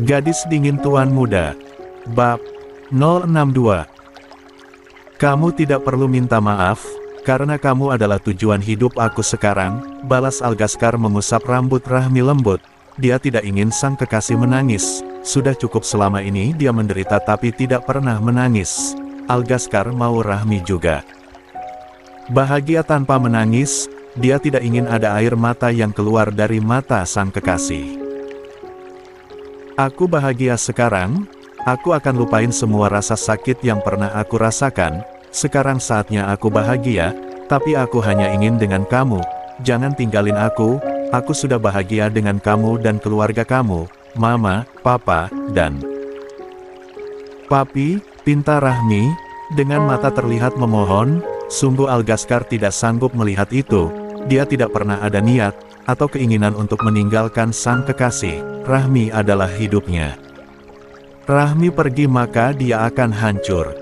Gadis Dingin Tuan Muda. Bab 062. Kamu tidak perlu minta maaf, karena kamu adalah tujuan hidup aku sekarang, balas Algaskar mengusap rambut Rahmi lembut. Dia tidak ingin sang kekasih menangis, sudah cukup selama ini dia menderita tapi tidak pernah menangis. Algaskar mau Rahmi juga bahagia tanpa menangis, dia tidak ingin ada air mata yang keluar dari mata sang kekasih. Aku bahagia sekarang, aku akan lupain semua rasa sakit yang pernah aku rasakan, sekarang saatnya aku bahagia, tapi aku hanya ingin dengan kamu, jangan tinggalin aku sudah bahagia dengan kamu dan keluarga kamu, Mama, Papa, dan Papi, pinta Rahmi, dengan mata terlihat memohon, sungguh Algaskar tidak sanggup melihat itu, dia tidak pernah ada niat atau keinginan untuk meninggalkan sang kekasih. Rahmi adalah hidupnya. Rahmi pergi maka dia akan hancur.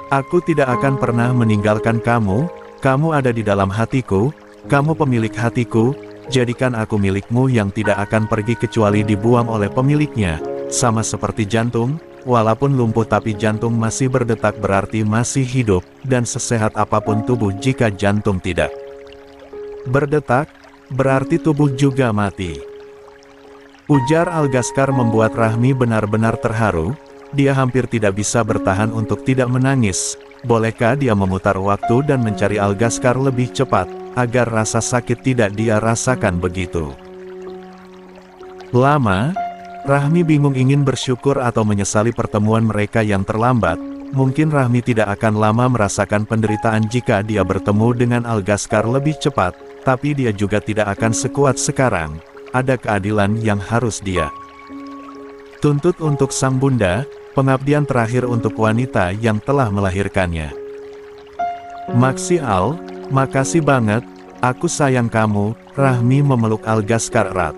Aku tidak akan pernah meninggalkan kamu, kamu ada di dalam hatiku, kamu pemilik hatiku, jadikan aku milikmu yang tidak akan pergi kecuali dibuang oleh pemiliknya, sama seperti jantung, walaupun lumpuh tapi jantung masih berdetak berarti masih hidup, dan sesehat apapun tubuh jika jantung tidak berdetak, berarti tubuh juga mati. Ujar Algaskar membuat Rahmi benar-benar terharu, dia hampir tidak bisa bertahan untuk tidak menangis. Bolehkah dia memutar waktu dan mencari Algaskar lebih cepat, agar rasa sakit tidak dia rasakan begitu lama? Rahmi bingung ingin bersyukur atau menyesali pertemuan mereka yang terlambat. Mungkin Rahmi tidak akan lama merasakan penderitaan jika dia bertemu dengan Algaskar lebih cepat, tapi dia juga tidak akan sekuat sekarang. Ada keadilan yang harus dia tuntut untuk sang bunda, pengabdian terakhir untuk wanita yang telah melahirkannya. Maksi Al, makasih banget, aku sayang kamu, Rahmi memeluk Algaskar erat,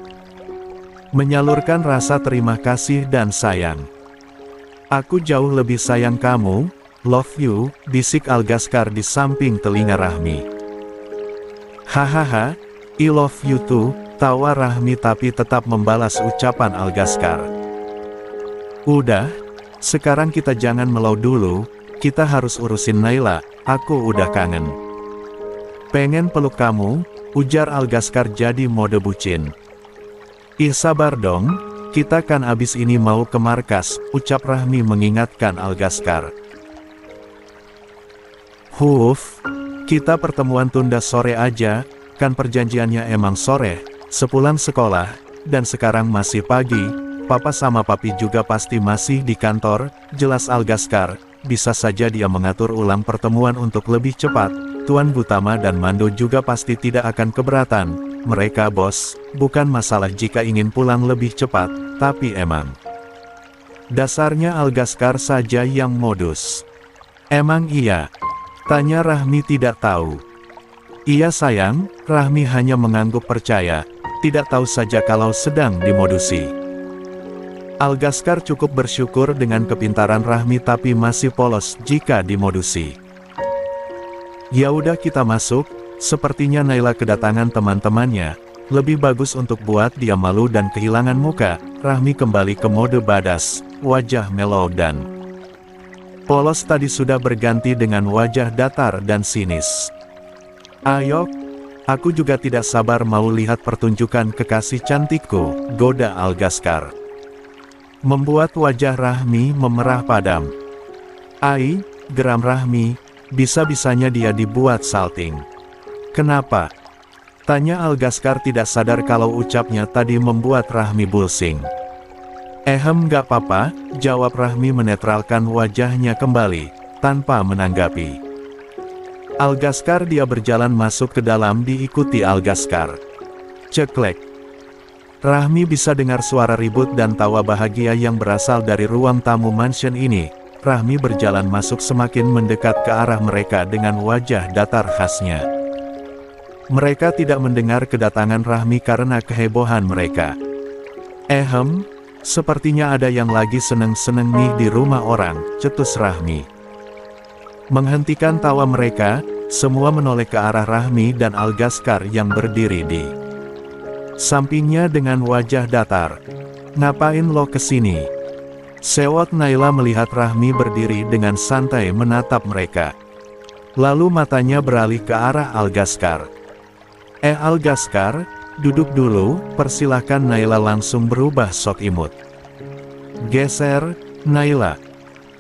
menyalurkan rasa terima kasih dan sayang. Aku jauh lebih sayang kamu, love you, bisik Algaskar di samping telinga Rahmi. Hahaha, I love you too, tawa Rahmi tapi tetap membalas ucapan Algaskar. Udah, sekarang kita jangan melau dulu, kita harus urusin Naila, aku udah kangen. Pengen peluk kamu, ujar Algaskar jadi mode bucin. Ih sabar dong, kita kan abis ini mau ke markas, ucap Rahmi mengingatkan Algaskar. Huf, kita pertemuan tunda sore aja, kan perjanjiannya emang sore, sepulang sekolah, dan sekarang masih pagi, Papa sama Papi juga pasti masih di kantor, jelas Algaskar, bisa saja dia mengatur ulang pertemuan untuk lebih cepat, Tuan Gutama dan Mando juga pasti tidak akan keberatan. Mereka bos, bukan masalah jika ingin pulang lebih cepat, tapi emang dasarnya Algaskar saja yang modus. Emang iya? Tanya Rahmi tidak tahu. Iya sayang, Rahmi hanya mengangguk percaya, tidak tahu saja kalau sedang dimodusi. Algaskar cukup bersyukur dengan kepintaran Rahmi tapi masih polos jika dimodusi. Ya udah kita masuk. Sepertinya Naila kedatangan teman-temannya, lebih bagus untuk buat dia malu dan kehilangan muka. Rahmi kembali ke mode badas, wajah mellow dan polos tadi sudah berganti dengan wajah datar dan sinis. Ayo, aku juga tidak sabar mau lihat pertunjukan kekasih cantikku, goda Algaskar. Membuat wajah Rahmi memerah padam. Ai, geram Rahmi, bisa-bisanya dia dibuat salting. Kenapa? Tanya Algaskar tidak sadar kalau ucapnya tadi membuat Rahmi bulsing. Gak apa-apa, jawab Rahmi menetralkan wajahnya kembali, tanpa menanggapi. Algaskar dia berjalan masuk ke dalam diikuti Algaskar. Ceklek. Rahmi bisa dengar suara ribut dan tawa bahagia yang berasal dari ruang tamu mansion ini. Rahmi berjalan masuk semakin mendekat ke arah mereka dengan wajah datar khasnya. Mereka tidak mendengar kedatangan Rahmi karena kehebohan mereka. Sepertinya ada yang lagi seneng-seneng nih di rumah orang, cetus Rahmi. Menghentikan tawa mereka, semua menoleh ke arah Rahmi dan Algaskar yang berdiri di sampingnya dengan wajah datar. Ngapain lo kesini? Sewot Naila melihat Rahmi berdiri dengan santai menatap mereka. Lalu matanya beralih ke arah Algaskar. Algaskar, duduk dulu, persilahkan. Naila langsung berubah sok imut. Geser, Naila.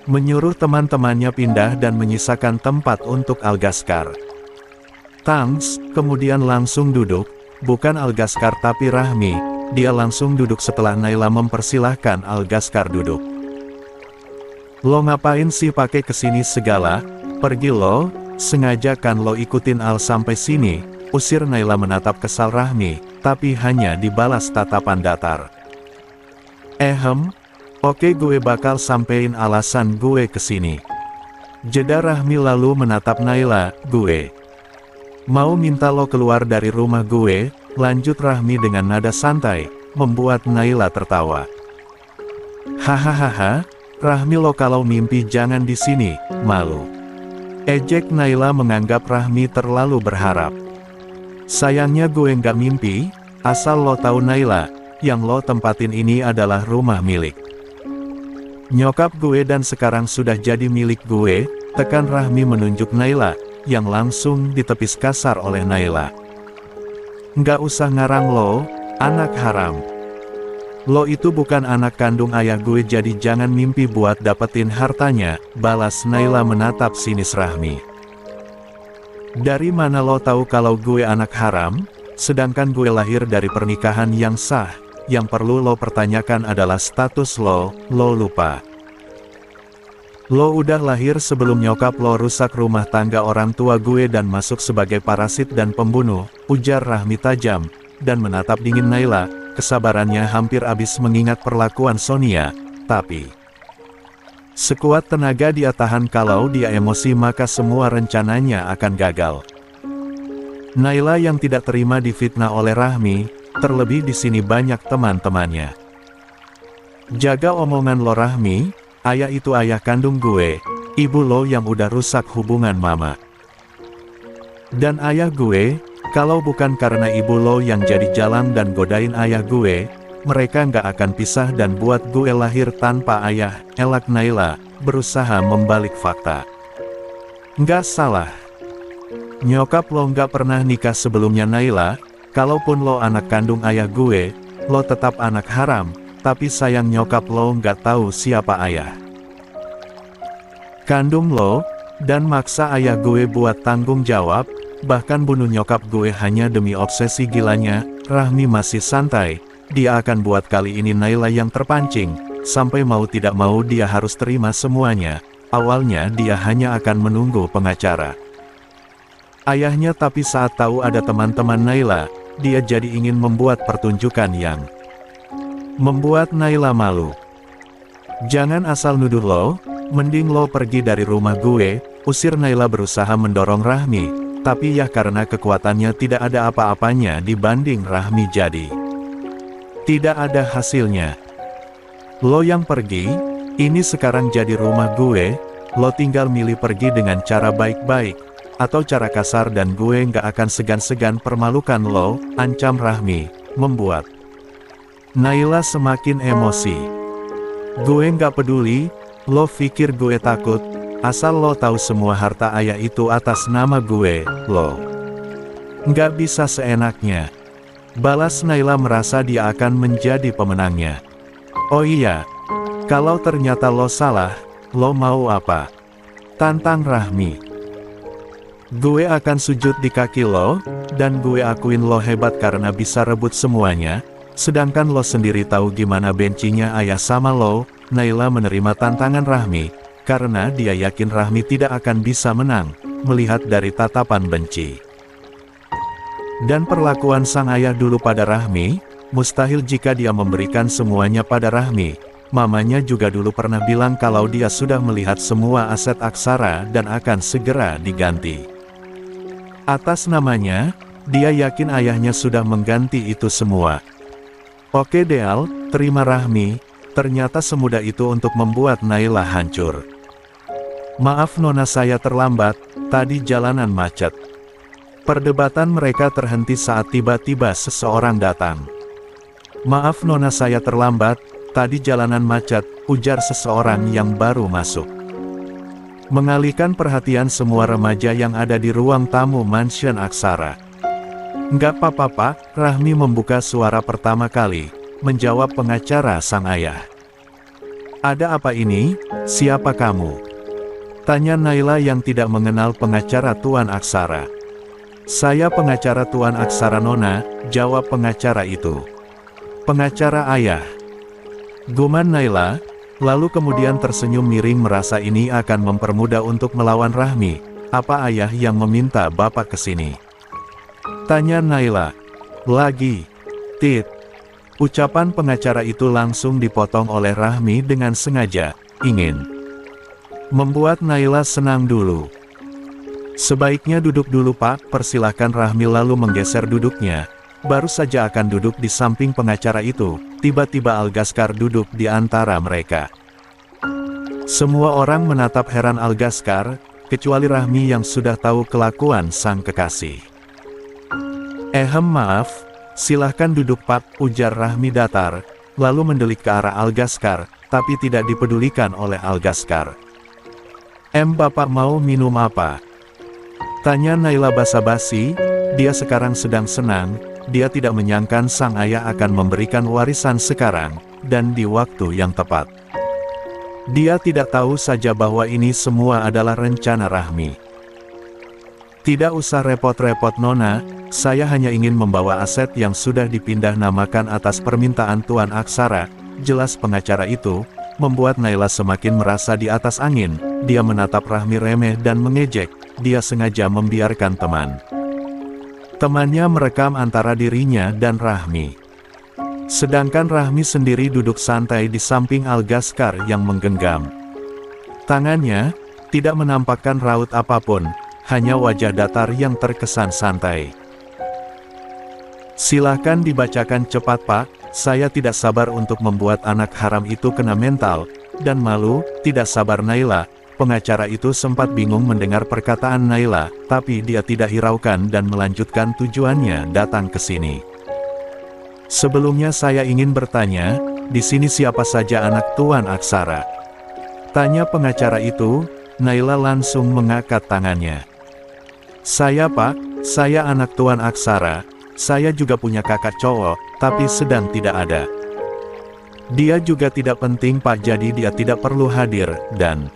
Menyuruh teman-temannya pindah dan menyisakan tempat untuk Algaskar. Tangs, kemudian langsung duduk, bukan Algaskar tapi Rahmi, dia langsung duduk setelah Naila mempersilahkan Algaskar duduk. Lo ngapain sih pakai kesini segala? Pergi lo, sengaja kan lo ikutin Al sampai sini, usir. Naila menatap kesal Rahmi, tapi hanya dibalas tatapan datar. Oke, gue bakal sampein alasan gue kesini. Jeda Rahmi lalu menatap Naila, gue mau minta lo keluar dari rumah gue, lanjut Rahmi dengan nada santai, membuat Naila tertawa. Hahaha, Rahmi lo kalau mimpi jangan di sini, malu. Ejek Naila menganggap Rahmi terlalu berharap. Sayangnya gue nggak mimpi, asal lo tahu Naila, yang lo tempatin ini adalah rumah milik nyokap gue dan sekarang sudah jadi milik gue, tekan Rahmi menunjuk Naila, yang langsung ditepis kasar oleh Naila. Nggak usah ngarang lo, anak haram. Lo itu bukan anak kandung ayah gue jadi jangan mimpi buat dapetin hartanya, balas Naila menatap sinis Rahmi. Dari mana lo tahu kalau gue anak haram, sedangkan gue lahir dari pernikahan yang sah? Yang perlu lo pertanyakan adalah status lo lupa. Lo udah lahir sebelum nyokap lo rusak rumah tangga orang tua gue dan masuk sebagai parasit dan pembunuh, ujar Rahmi tajam, dan menatap dingin Naila, kesabarannya hampir habis mengingat perlakuan Sonia, tapi sekuat tenaga dia tahan. Kalau dia emosi maka semua rencananya akan gagal. Naila yang tidak terima difitnah oleh Rahmi, terlebih di sini banyak teman-temannya. Jaga omongan lo Rahmi, ayah itu ayah kandung gue, ibu lo yang udah rusak hubungan mama dan ayah gue, kalau bukan karena ibu lo yang jadi jalan dan godain ayah gue, mereka nggak akan pisah dan buat gue lahir tanpa ayah, elak Naila, berusaha membalik fakta. Nggak salah. Nyokap lo nggak pernah nikah sebelumnya Naila. Kalaupun lo anak kandung ayah gue, lo tetap anak haram, tapi sayang nyokap lo nggak tahu siapa ayah kandung lo, dan maksa ayah gue buat tanggung jawab, bahkan bunuh nyokap gue hanya demi obsesi gilanya. Rahmi masih santai, dia akan buat kali ini Naila yang terpancing, sampai mau tidak mau dia harus terima semuanya. Awalnya dia hanya akan menunggu pengacara ayahnya, tapi saat tahu ada teman-teman Naila, dia jadi ingin membuat pertunjukan yang membuat Naila malu. Jangan asal nuduh lo, mending lo pergi dari rumah gue, usir. Naila berusaha mendorong Rahmi, tapi ya karena kekuatannya tidak ada apa-apanya dibanding Rahmi jadi tidak ada hasilnya. Lo yang pergi, ini sekarang jadi rumah gue, lo tinggal milih pergi dengan cara baik-baik atau cara kasar dan gue nggak akan segan-segan permalukan lo, ancam Rahmi, membuat Naila semakin emosi. Gue nggak peduli, lo pikir gue takut, asal lo tahu semua harta ayah itu atas nama gue, lo nggak bisa seenaknya, balas Naila merasa dia akan menjadi pemenangnya. Oh iya, kalau ternyata lo salah, lo mau apa? Tantang Rahmi. Gue akan sujud di kaki lo, dan gue akuin lo hebat karena bisa rebut semuanya, sedangkan lo sendiri tahu gimana bencinya ayah sama lo. Naila menerima tantangan Rahmi, karena dia yakin Rahmi tidak akan bisa menang, melihat dari tatapan benci dan perlakuan sang ayah dulu pada Rahmi. Mustahil jika dia memberikan semuanya pada Rahmi. Mamanya juga dulu pernah bilang kalau dia sudah melihat semua aset Aksara dan akan segera diganti atas namanya. Dia yakin ayahnya sudah mengganti itu semua. Oke Deal, terima Rahmi. Ternyata semudah itu untuk membuat Naila hancur. Maaf Nona, saya terlambat, tadi jalanan macet. Perdebatan mereka terhenti saat tiba-tiba seseorang datang. Maaf Nona, saya terlambat, tadi jalanan macet, ujar seseorang yang baru masuk. Mengalihkan perhatian semua remaja yang ada di ruang tamu mansion Aksara. Nggak apa-apa Pak, Rahmi membuka suara pertama kali, menjawab pengacara sang ayah. Ada apa ini? Siapa kamu? Tanya Naila yang tidak mengenal pengacara Tuan Aksara. Saya pengacara Tuan Aksara Nona, jawab pengacara itu. Pengacara ayah. Guman Naila, lalu kemudian tersenyum miring merasa ini akan mempermudah untuk melawan Rahmi. Apa ayah yang meminta bapak kesini? Tanya Naila. Lagi. Tit. Ucapan pengacara itu langsung dipotong oleh Rahmi dengan sengaja, ingin membuat Naila senang dulu. Sebaiknya duduk dulu Pak, persilahkan. Rahmi lalu menggeser duduknya. Baru saja akan duduk di samping pengacara itu, tiba-tiba Algaskar duduk di antara mereka. Semua orang menatap heran Algaskar, kecuali Rahmi yang sudah tahu kelakuan sang kekasih. Maaf, silahkan duduk Pak, ujar Rahmi datar, lalu mendelik ke arah Algaskar, tapi tidak dipedulikan oleh Algaskar. Bapak mau minum apa? Tanya Naila basa-basi, dia sekarang sedang senang. Dia tidak menyangka sang ayah akan memberikan warisan sekarang, dan di waktu yang tepat. Dia tidak tahu saja bahwa ini semua adalah rencana Rahmi. Tidak usah repot-repot Nona, saya hanya ingin membawa aset yang sudah dipindah namakan atas permintaan Tuan Aksara. Jelas pengacara itu, membuat Naila semakin merasa di atas angin. Dia menatap Rahmi remeh dan mengejek, dia sengaja membiarkan temannya merekam antara dirinya dan Rahmi. Sedangkan Rahmi sendiri duduk santai di samping Algaskar yang menggenggam tangannya, tidak menampakkan raut apapun, hanya wajah datar yang terkesan santai. Silahkan dibacakan cepat Pak, saya tidak sabar untuk membuat anak haram itu kena mental dan malu. Tidak sabar Naila. Pengacara itu sempat bingung mendengar perkataan Naila, tapi dia tidak hiraukan dan melanjutkan tujuannya datang ke sini. Sebelumnya saya ingin bertanya, di sini siapa saja anak Tuan Aksara? Tanya pengacara itu. Naila langsung mengangkat tangannya. Saya Pak, saya anak Tuan Aksara, saya juga punya kakak cowok, tapi sedang tidak ada. Dia juga tidak penting Pak, jadi dia tidak perlu hadir, dan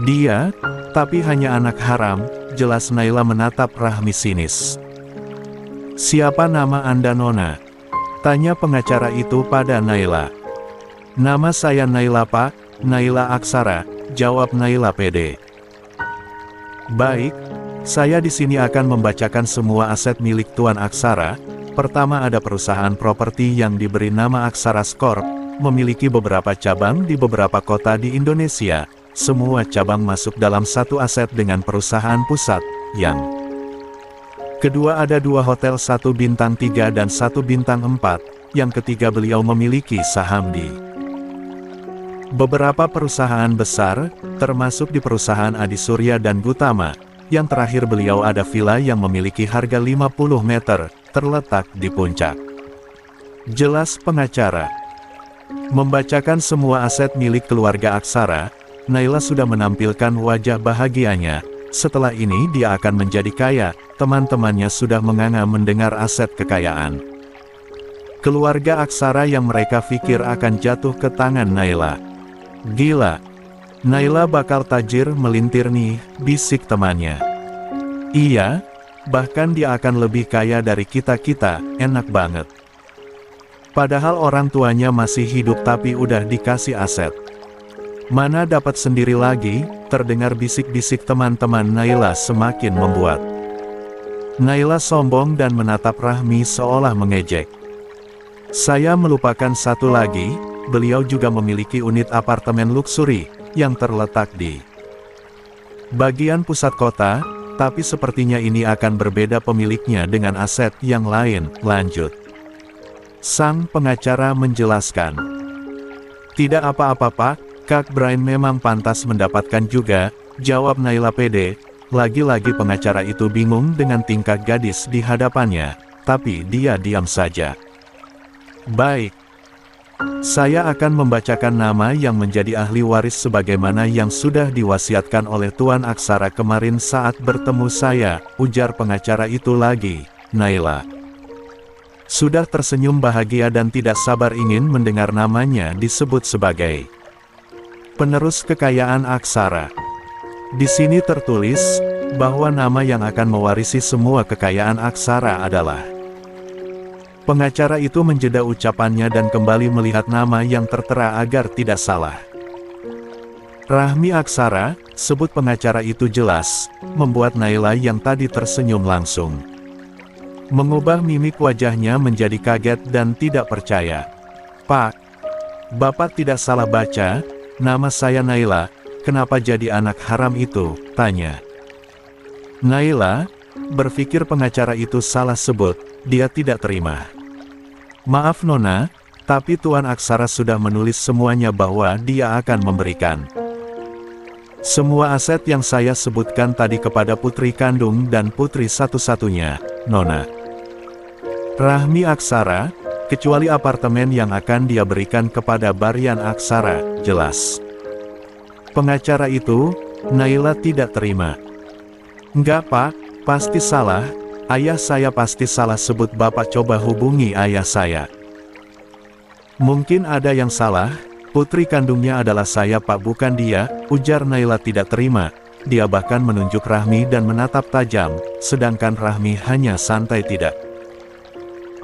dia, tapi hanya anak haram, jelas. Naila menatap Rahmi sinis. Siapa nama Anda Nona? Tanya pengacara itu pada Naila. Nama saya Naila Pak, Naila Aksara, jawab Naila pede. Baik, saya di sini akan membacakan semua aset milik Tuan Aksara. Pertama ada perusahaan properti yang diberi nama Aksara Corp, memiliki beberapa cabang di beberapa kota di Indonesia. Semua cabang masuk dalam satu aset dengan perusahaan pusat, yang kedua ada 2 hotel 1 bintang 3 dan 1 bintang 4, yang ketiga beliau memiliki saham di beberapa perusahaan besar, termasuk di perusahaan Adi Surya dan Gutama. Yang terakhir beliau ada villa yang memiliki harga 50 meter, terletak di puncak. Jelas pengacara. Membacakan semua aset milik keluarga Aksara, Naila sudah menampilkan wajah bahagianya. Setelah ini dia akan menjadi kaya, teman-temannya sudah menganga mendengar aset kekayaan keluarga Aksara yang mereka pikir akan jatuh ke tangan Naila. Gila, Naila bakal tajir melintir nih, bisik temannya. Iya, bahkan dia akan lebih kaya dari kita-kita, enak banget. Padahal orang tuanya masih hidup tapi udah dikasih aset. Mana dapat sendiri lagi, terdengar bisik-bisik teman-teman Naila semakin membuat Naila sombong dan menatap Rahmi seolah mengejek. Saya melupakan satu lagi, beliau juga memiliki unit apartemen luksuri, yang terletak di bagian pusat kota, tapi sepertinya ini akan berbeda pemiliknya dengan aset yang lain, lanjut. Sang pengacara menjelaskan. Tidak apa-apa Pak, Kak Brian memang pantas mendapatkan juga, jawab Naila pede. Lagi-lagi pengacara itu bingung dengan tingkah gadis di hadapannya, tapi dia diam saja. Baik. Saya akan membacakan nama yang menjadi ahli waris sebagaimana yang sudah diwasiatkan oleh Tuan Aksara kemarin saat bertemu saya, ujar pengacara itu lagi, Naila. Sudah tersenyum bahagia dan tidak sabar ingin mendengar namanya disebut sebagai penerus kekayaan Aksara. Di sini tertulis bahwa nama yang akan mewarisi semua kekayaan Aksara adalah. Pengacara itu menjeda ucapannya dan kembali melihat nama yang tertera agar tidak salah. Rahmi Aksara, sebut pengacara itu jelas, membuat Naila yang tadi tersenyum langsung mengubah mimik wajahnya menjadi kaget dan tidak percaya. Pak, Bapak tidak salah baca, nama saya Naila, kenapa jadi anak haram itu, tanya. Naila berpikir pengacara itu salah sebut, dia tidak terima. Maaf Nona, tapi Tuan Aksara sudah menulis semuanya bahwa dia akan memberikan semua aset yang saya sebutkan tadi kepada putri kandung dan putri satu-satunya, Nona. Rahmi Aksara, kecuali apartemen yang akan dia berikan kepada Baryan Aksara, jelas. Pengacara itu, Naila tidak terima. Enggak Pak, pasti salah. Ayah saya pasti salah sebut Bapak coba hubungi ayah saya. Mungkin ada yang salah, putri kandungnya adalah saya Pak bukan dia, ujar Naila tidak terima. Dia bahkan menunjuk Rahmi dan menatap tajam, sedangkan Rahmi hanya santai tidak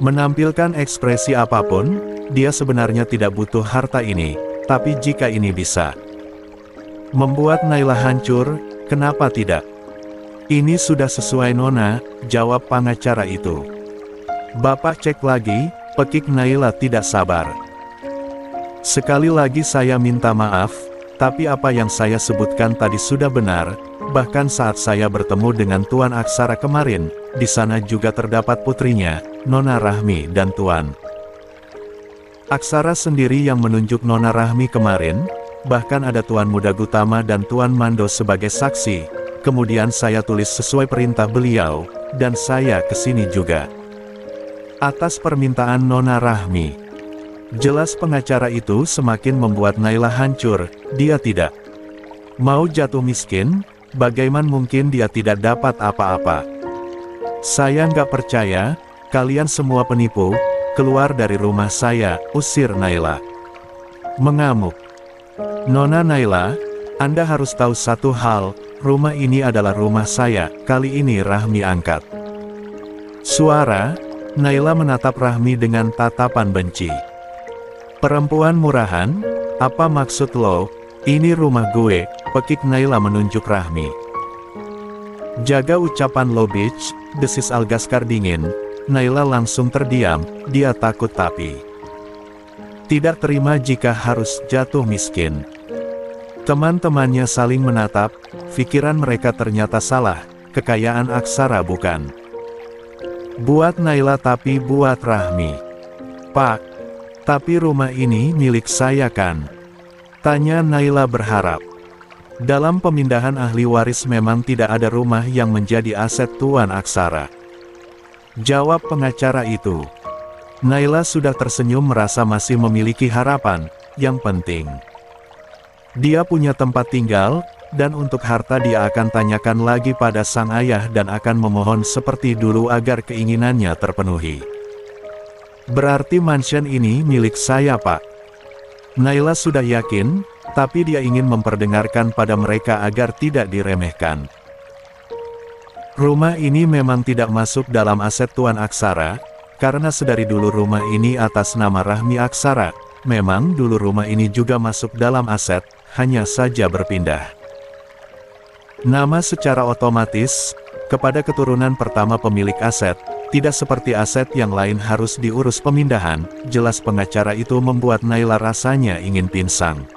menampilkan ekspresi apapun. Dia sebenarnya tidak butuh harta ini, tapi jika ini bisa membuat Naila hancur, kenapa tidak? Ini sudah sesuai Nona, jawab pengacara itu. Bapak cek lagi, pekik Naila tidak sabar. Sekali lagi saya minta maaf, tapi apa yang saya sebutkan tadi sudah benar, bahkan saat saya bertemu dengan Tuan Aksara kemarin, di sana juga terdapat putrinya, Nona Rahmi dan Tuan Aksara sendiri yang menunjuk Nona Rahmi kemarin, bahkan ada Tuan Muda Gutama dan Tuan Mando sebagai saksi. Kemudian saya tulis sesuai perintah beliau, dan saya kesini juga atas permintaan Nona Rahmi. Jelas pengacara itu semakin membuat Naila hancur, dia tidak mau jatuh miskin, bagaimana mungkin dia tidak dapat apa-apa. Saya nggak percaya, kalian semua penipu, keluar dari rumah saya, usir Naila mengamuk. Nona Naila, Anda harus tahu satu hal, rumah ini adalah rumah saya, kali ini Rahmi angkat suara. Naila menatap Rahmi dengan tatapan benci. Perempuan murahan, apa maksud lo? Ini rumah gue, pekik Naila menunjuk Rahmi. Jaga ucapan lo bitch, desis Algaskar dingin. Naila langsung terdiam, dia takut tapi tidak terima jika harus jatuh miskin. Teman-temannya saling menatap, pikiran mereka ternyata salah, kekayaan Aksara bukan buat Naila tapi buat Rahmi. Pak, tapi rumah ini milik saya kan? Tanya Naila berharap. Dalam pemindahan ahli waris memang tidak ada rumah yang menjadi aset Tuan Aksara. Jawab pengacara itu. Naila sudah tersenyum merasa masih memiliki harapan, yang penting dia punya tempat tinggal, dan untuk harta dia akan tanyakan lagi pada sang ayah dan akan memohon seperti dulu agar keinginannya terpenuhi. Berarti mansion ini milik saya Pak. Naila sudah yakin, tapi dia ingin memperdengarkan pada mereka agar tidak diremehkan. Rumah ini memang tidak masuk dalam aset Tuan Aksara, karena sedari dulu rumah ini atas nama Rahmi Aksara. Memang dulu rumah ini juga masuk dalam aset, hanya saja berpindah nama secara otomatis kepada keturunan pertama pemilik aset, tidak seperti aset yang lain harus diurus pemindahan. Jelas pengacara itu membuat Naila rasanya ingin pingsan.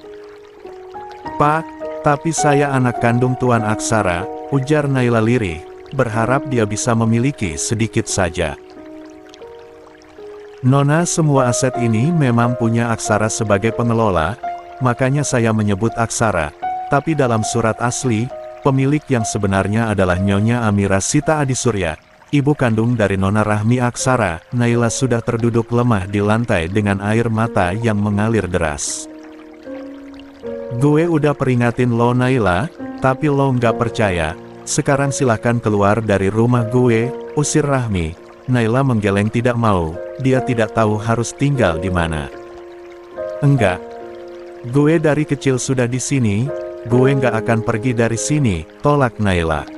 Pak, tapi saya anak kandung Tuan Aksara, ujar Naila lirih, berharap dia bisa memiliki sedikit saja. Nona, semua aset ini memang punya Aksara sebagai pengelola, makanya saya menyebut Aksara, tapi dalam surat asli, pemilik yang sebenarnya adalah Nyonya Amira Sita Adisurya. ibu kandung dari Nona Rahmi Aksara, Naila sudah terduduk lemah di lantai dengan air mata yang mengalir deras. Gue udah peringatin lo Naila, tapi lo nggak percaya. Sekarang silahkan keluar dari rumah gue, usir Rahmi. Naila menggeleng tidak mau, dia tidak tahu harus tinggal di mana. Enggak. Gue dari kecil sudah di sini, gue nggak akan pergi dari sini, tolak Naila.